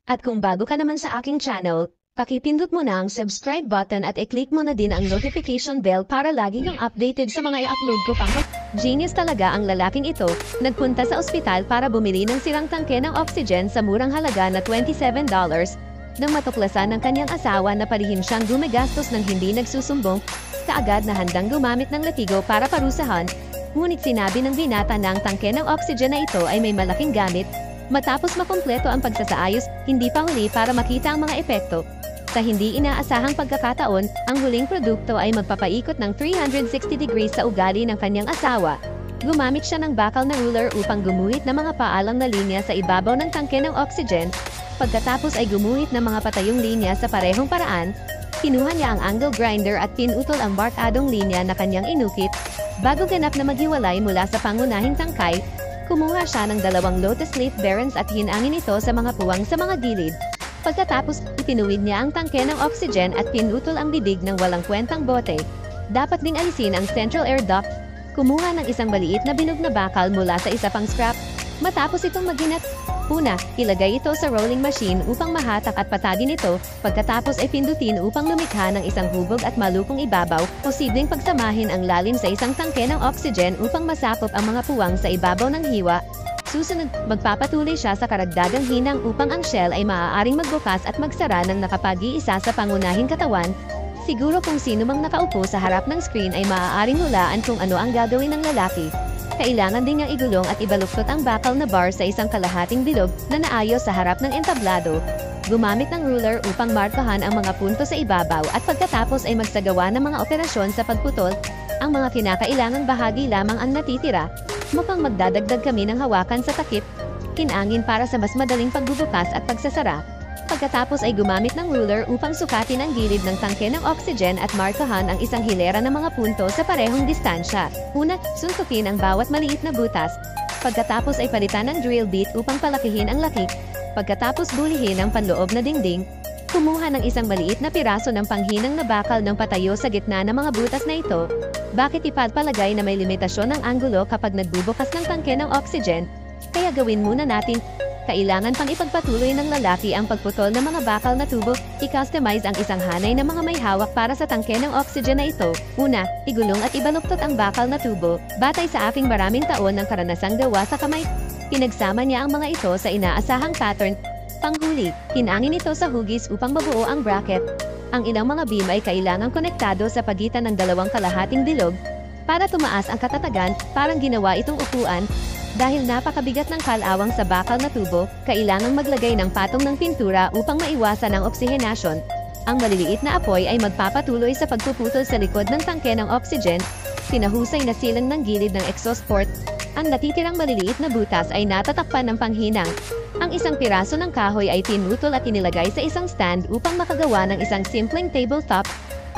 At kung bago ka naman sa aking channel, pakipindot mo na ang subscribe button at i-click mo na din ang notification bell para lagi kang updated sa mga i-upload ko pang. Genius talaga ang lalaking ito, nagpunta sa ospital para bumili ng sirang tangke ng oxygen sa murang halaga na $27. Nang matuklasan ng kanyang asawa na palihim siyang gumagastos ng hindi nagsusumbong, kaagad na handang gumamit ng latigo para parusahan, ngunit sinabi ng binata na ang tangke ng oxygen na ito ay may malaking gamit. Matapos makumpleto ang pagsasaayos, hindi pa huli para makita ang mga epekto. Sa hindi inaasahang pagkakataon, ang huling produkto ay magpapaikot ng 360 degrees sa ugali ng kanyang asawa. Gumamit siya ng bakal na ruler upang gumuhit ng mga paalang na linya sa ibabaw ng tangke ng oxygen. Pagkatapos ay gumuhit ng mga patayong linya sa parehong paraan, kinuha niya ang angle grinder at pinutol ang barkadong linya na kanyang inukit. Bago ganap na maghiwalay mula sa pangunahing tangkay, kumuha siya ng 2 lotus leaf bearings at hinangin ito sa mga puwang sa mga gilid. Pagkatapos, ipinuwid niya ang tangke ng oxygen at pinutol ang bibig ng walang kwentang bote. Dapat ding alisin ang central air duct. Kumuha ng isang maliit na binog na bakal mula sa isa pang scrap. Matapos itong maginat, una, ilagay ito sa rolling machine upang mahatak at patagin ito, pagkatapos ay pindutin upang lumikha ng isang hubog at malukong ibabaw. Posibleng pagsamahin ang lalim sa isang tangke ng oxygen upang masakop ang mga puwang sa ibabaw ng hiwa. Susunod, magpapatuloy siya sa karagdagang hinang upang ang shell ay maaaring magbukas at magsara ng nakapag-iisa sa pangunahing katawan. Siguro kung sino mang nakaupo sa harap ng screen ay maaaring hulaan kung ano ang gagawin ng lalaki. Kailangan din niyang igulong at ibaluktot ang bakal na bar sa isang kalahating bilog na naayos sa harap ng entablado. Gumamit ng ruler upang markahan ang mga punto sa ibabaw at pagkatapos ay magsagawa ng mga operasyon sa pagputol. Ang mga kinakailangang bahagi lamang ang natitira. Mukhang magdadagdag kami ng hawakan sa takip, hinangin para sa mas madaling pagbubukas at pagsasara. Pagkatapos ay gumamit ng ruler upang sukatin ang gilid ng tangke ng oxygen at markahan ang isang hilera ng mga punto sa parehong distansya. Una, suntukin ang bawat maliit na butas. Pagkatapos ay palitan ng drill bit upang palakihin ang laki. Pagkatapos bulihin ang panloob na dingding. Kumuha ng isang maliit na piraso ng panghinang na bakal ng patayo sa gitna ng mga butas na ito. Bakit ipagpalagay na may limitasyon ng anggulo kapag nagbubukas ng tangke ng oxygen? Kaya gawin muna natin. Kailangan pang ipagpatuloy ng lalaki ang pagputol ng mga bakal na tubo. I-customize ang isang hanay ng mga may hawak para sa tangke ng oxygen na ito. Una, igulong at ibaluktot ang bakal na tubo. Batay sa aking maraming taon ng karanasang gawa sa kamay, pinagsama niya ang mga ito sa inaasahang pattern. Panghuli, hinangin ito sa hugis upang mabuo ang bracket. Ang ilang mga beam ay kailangang konektado sa pagitan ng 2 kalahating bilog. Para tumaas ang katatagan, parang ginawa itong upuan. Dahil napakabigat ng kalawang sa bakal na tubo, kailangang maglagay ng patong ng pintura upang maiwasan ang oksihenasyon. Ang maliliit na apoy ay magpapatuloy sa pagpuputol sa likod ng tangke ng oxygen. Pinahusay na silang ng gilid ng exhaust port. Ang natitirang maliliit na butas ay natatakpan ng panghinang. Ang isang piraso ng kahoy ay pinutol at inilagay sa isang stand upang makagawa ng isang simpleng tabletop.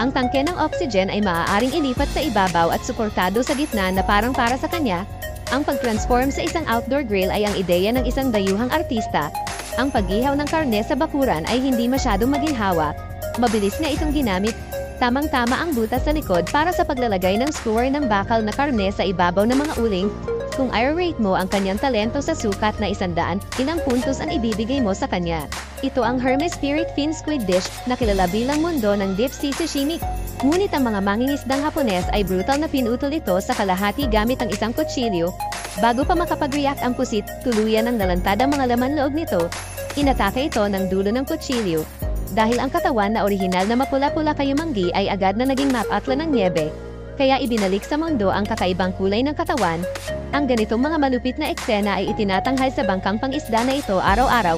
Ang tangke ng oxygen ay maaaring ilipat sa ibabaw at suportado sa gitna na parang para sa kanya. Ang pag-transform sa isang outdoor grill ay ang ideya ng isang dayuhang artista. Ang pag-ihaw ng karne sa bakuran ay hindi masyadong maginhawa. Mabilis na itong ginamit. Tamang-tama ang butas sa likod para sa paglalagay ng skewer ng bakal na karne sa ibabaw ng mga uling. Kung i-rate mo ang kanyang talento sa sukat na 100, ilang puntos ang ibibigay mo sa kanya? Ito ang Hermes Spirit Fin Squid Dish na kilala bilang mundo ng deep sea sashimi. Ngunit ang mga mangingisdang Hapones ay brutal na pinutol ito sa kalahati gamit ang isang kutsilyo. Bago pa makapag-react ang pusit, tuluyan ang nalantad ang mga laman loob nito. Inatake ito ng dulo ng kutsilyo. Dahil ang katawan na orihinal na mapula-pula kayumanggi ay agad na naging mapatla ng niebe. Kaya ibinalik sa mundo ang kakaibang kulay ng katawan. Ang ganitong mga malupit na eksena ay itinatanghal sa bangkang pangisda na ito araw-araw.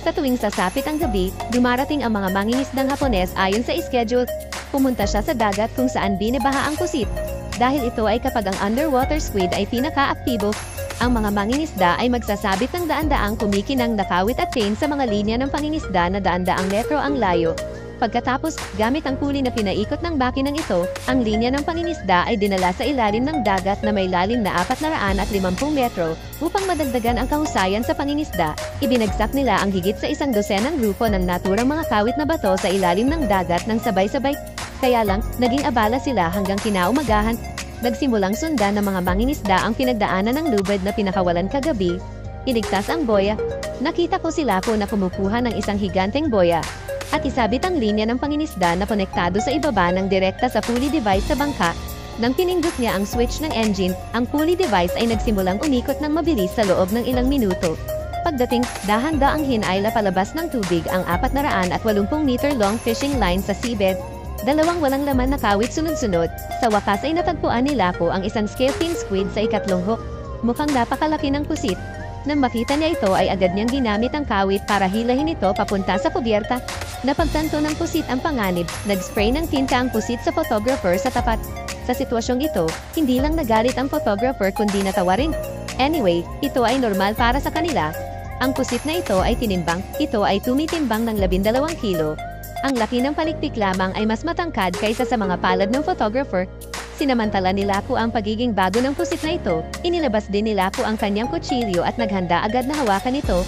Sa tuwing sasapit ang gabi, dumarating ang mga mangingisdang Hapones ayon sa schedule. Pumunta siya sa dagat kung saan binibaha ang pusit. Dahil ito ay kapag ang underwater squid ay pinaka-aktibo, ang mga mangingisda ay magsasabit ng daan-daang kumikinang nakawit at chain sa mga linya ng pangingisda na daan-daang metro ang layo. Pagkatapos, gamit ang puli na pinaikot ng bakinang ito, ang linya ng pangingisda ay dinala sa ilalim ng dagat na may lalim na 450 metro. Upang madagdagan ang kahusayan sa pangingisda, ibinagsak nila ang higit sa 100 grupo ng naturang mga kawit na bato sa ilalim ng dagat ng sabay-sabay. Kaya lang, naging abala sila hanggang kinaumagahan. Nagsimulang sundan ng mga mangingisda ang pinagdaanan ng lubid na pinakawalan kagabi. Iligtas ang boya, Nakita ko si Lapo na kumukuha ng isang higanteng boya at isabit ang linya ng pangingisda na konektado sa ibaba ng direkta sa pulley device sa bangka. Nang pinindot niya ang switch ng engine, ang pulley device ay nagsimulang umikot ng mabilis sa loob ng ilang minuto. Pagdating, dahan-daang hinayla palabas ng tubig ang 480 meter long fishing line sa seabed. Dalawang walang laman na kawit sunod-sunod. Sa wakas ay natagpuan ni Lapo ang isang scalefin squid sa ikatlong hook. Mukhang napakalaki ng pusit. Nang makita niya ito ay agad niyang ginamit ang kawit para hilahin ito papunta sa kubyerta. Napagtanto ng pusit ang panganib, nag-spray ng tinta ang pusit sa photographer sa tapat. Sa sitwasyong ito, hindi lang nagalit ang photographer kundi natawa rin. Anyway, ito ay normal para sa kanila. Ang pusit na ito ay tinimbang, ito ay tumitimbang ng 12 kilo. Ang laki ng palikpik lamang ay mas matangkad kaysa sa mga palad ng photographer. Sinamantala ni Lapo ang pagiging bago ng pusit na ito, inilabas din ni Lapo ang kanyang kutsilyo at naghanda agad na hawakan ito.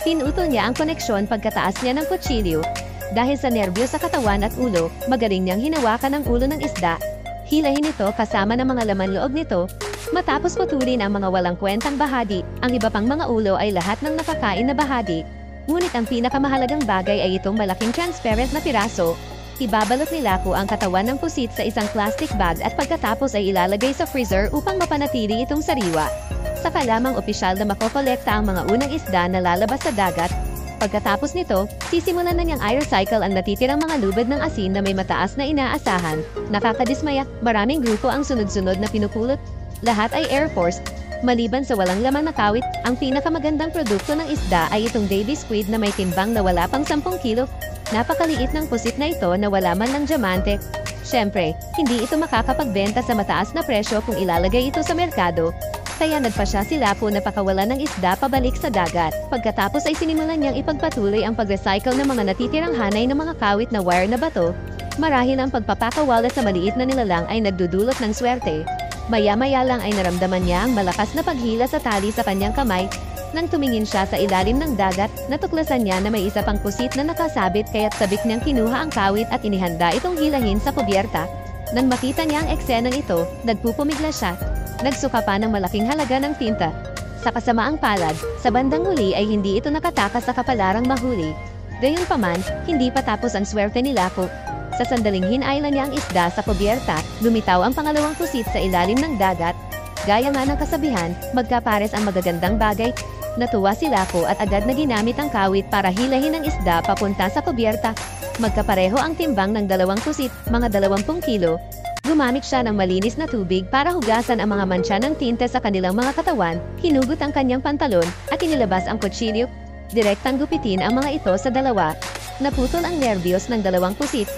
Pinutol niya ang koneksyon pagkataas niya ng kutsilyo. Dahil sa nerbiyos sa katawan at ulo, magaling niyang hinawakan ang ulo ng isda. Hilahin ito kasama ng mga laman loob nito. Matapos putulin ang mga walang kwentang bahagi, ang iba pang mga ulo ay lahat ng nakakain na bahagi. Ngunit ang pinakamahalagang bagay ay itong malaking transparent na piraso. Ibabalot ni Lapo ang katawan ng pusit sa isang plastic bag at pagkatapos ay ilalagay sa freezer upang mapanatili itong sariwa. Saka lamang opisyal na makokolekta ang mga unang isda na lalabas sa dagat. Pagkatapos nito, sisimulan na niyang i-recycle ang natitirang mga lubid ng asin na may mataas na inaasahan. Nakakadismaya, maraming grupo ang sunod-sunod na pinupulot. Lahat ay Air Force. Maliban sa walang laman na kawit, ang pinakamagandang produkto ng isda ay itong baby squid na may timbang na wala pang 10 kilo. Napakaliit ng pusit na ito na wala man lang diamante. Siyempre, hindi ito makakapagbenta sa mataas na presyo kung ilalagay ito sa merkado. Kaya nagpasya si Lapo na pakawalan ng isda pabalik sa dagat. Pagkatapos ay sinimulan niyang ipagpatuloy ang pag-recycle ng mga natitirang hanay ng mga kawit na wire na bato. Marahil ang pagpapakawala sa maliit na nilalang ay nagdudulot ng swerte. Maya-maya lang ay naramdaman niya ang malakas na paghila sa tali sa kanyang kamay. Nang tumingin siya sa ilalim ng dagat, natuklasan niya na may isa pang pusit na nakasabit kaya't sabik niyang kinuha ang kawit at inihanda itong hilahin sa kubyerta. Nang makita niya ang eksenang ito, nagpupumigla siya. Nagsuka pa ng malaking halaga ng tinta. Sa kasamaang palad, sa bandang huli ay hindi ito nakatakas sa kapalarang mahuli. Gayunpaman, hindi pa tapos ang swerte ni Lapo. Sa sandaling hinayla niya ang isda sa kubyerta, lumitaw ang pangalawang pusit sa ilalim ng dagat. Gaya nga ng kasabihan, magkapares ang magagandang bagay. Natuwa si Lapo at agad na ginamit ang kawit para hilahin ang isda papunta sa kubyerta. Magkapareho ang timbang ng dalawang pusit, mga 20 kilo. Gumamit siya ng malinis na tubig para hugasan ang mga mantsa ng tinte sa kanilang mga katawan, hinugot ang kanyang pantalon, at inilabas ang kutsilyo. Direktang gupitin ang mga ito sa dalawa. Naputol ang nerbiyos ng dalawang pusit.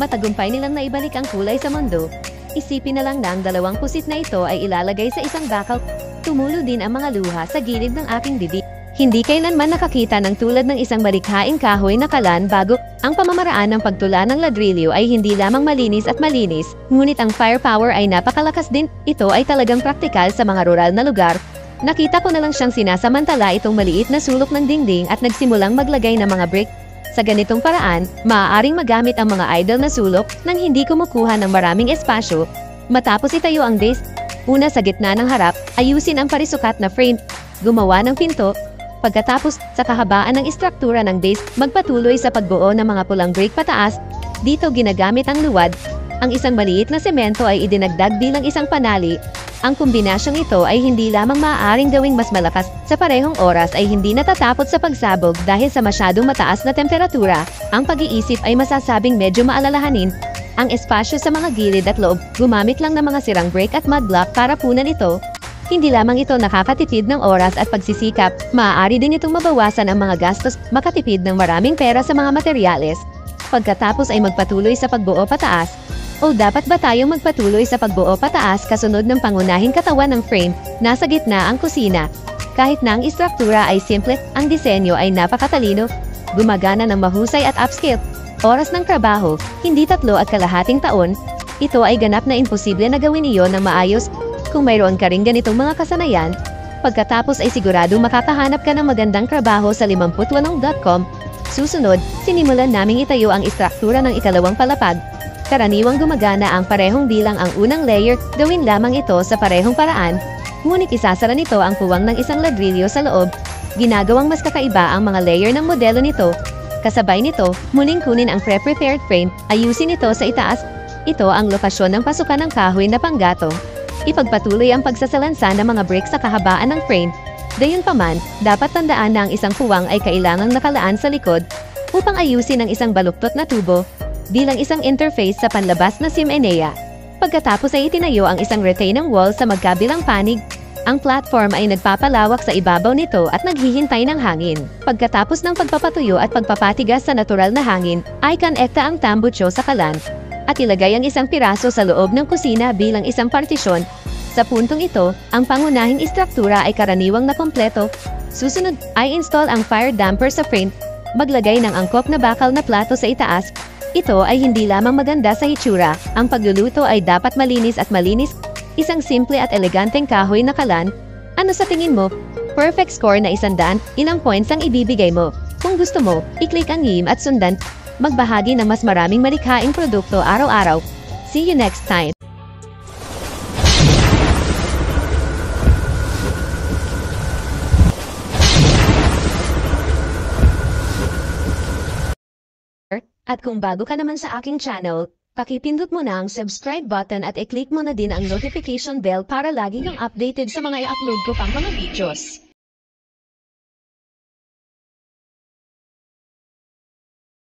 Matagumpay nilang naibalik ang kulay sa mundo. Isipin na lang na ang dalawang pusit na ito ay ilalagay sa isang bakal. Tumulo din ang mga luha sa gilid ng aking bibig. Hindi kailanman nakakita ng tulad ng isang malikhaing kahoy na kalan bago. Ang pamamaraan ng pagtula ng ladrilyo ay hindi lamang malinis at malinis, ngunit ang firepower ay napakalakas din. Ito ay talagang praktikal sa mga rural na lugar. Nakita ko na lang siyang sinasamantala itong maliit na sulok ng dingding at nagsimulang maglagay ng mga brick. Sa ganitong paraan, maaaring magamit ang mga idle na sulok nang hindi kumukuha ng maraming espasyo. Matapos itayo ang base, una sa gitna ng harap, ayusin ang parisukat na frame, gumawa ng pinto. Pagkatapos, sa kahabaan ng istruktura ng base, magpatuloy sa pagbuo ng mga pulang brick pataas. Dito ginagamit ang luwad. Ang isang maliit na semento ay idinagdag bilang isang panali. Ang kombinasyong ito ay hindi lamang maaaring gawing mas malakas, sa parehong oras ay hindi natatapot sa pagsabog dahil sa masyadong mataas na temperatura. Ang pag-iisip ay masasabing medyo maalalahanin. Ang espasyo sa mga gilid at loob, gumamit lang ng mga sirang brick at mud block para punan ito. Hindi lamang ito nakakatipid ng oras at pagsisikap, maaari din itong mabawasan ang mga gastos, makatipid ng maraming pera sa mga materyales. Pagkatapos ay magpatuloy sa pagbuo pataas. O dapat ba tayong magpatuloy sa pagbuo pataas kasunod ng pangunahing katawan ng frame, nasa gitna ang kusina? Kahit na ang istruktura ay simple, ang disenyo ay napakatalino, gumagana ng mahusay at upscale. Oras ng trabaho, hindi 3.5 taon. Ito ay ganap na imposible na gawin iyon ng maayos. Kung mayroon ka ring ganitong mga kasanayan, pagkatapos ay sigurado makakahanap ka ng magandang trabaho sa 58.com. Susunod, sinimulan naming itayo ang istruktura ng ikalawang palapag. Karaniwang gumagana ang parehong bilang ang unang layer, gawin lamang ito sa parehong paraan, ngunit isasara nito ang puwang ng isang ladrilyo sa loob, ginagawang mas kakaiba ang mga layer ng modelo nito. Kasabay nito, muling kunin ang pre-prepared frame, ayusin ito sa itaas. Ito ang lokasyon ng pasukan ng kahoy na panggatong. Ipagpatuloy ang pagsasalansa ng mga bricks sa kahabaan ng frame. Gayunpaman, dapat tandaan na ang isang puwang ay kailangang nakalaan sa likod upang ayusin ang isang baluktot na tubo bilang isang interface sa panlabas na chimenea. Pagkatapos ay itinayo ang isang retaining wall sa magkabilang panig. Ang platform ay nagpapalawak sa ibabaw nito at naghihintay ng hangin. Pagkatapos ng pagpapatuyo at pagpapatigas sa natural na hangin, ay kanekta ang tambucho sa kalan at ilagay ang isang piraso sa loob ng kusina bilang isang partisyon. Sa puntong ito, ang pangunahing istruktura ay karaniwang na kompleto. Susunod ay install ang fire damper sa frame, maglagay ng angkop na bakal na plato sa itaas. Ito ay hindi lamang maganda sa hitsura, ang pagluluto ay dapat malinis at malinis. Isang simple at eleganteng kahoy na kalan. Ano sa tingin mo? Perfect score na 100, ilang points ang ibibigay mo? Kung gusto mo, i-click ang at sundan. Magbahagi ng mas maraming malikhaing produkto araw-araw. See you next time! At kung bago ka naman sa aking channel, pakipindot mo na ang subscribe button at i-click mo na din ang notification bell para lagi kang updated sa mga i-upload ko pang mga videos.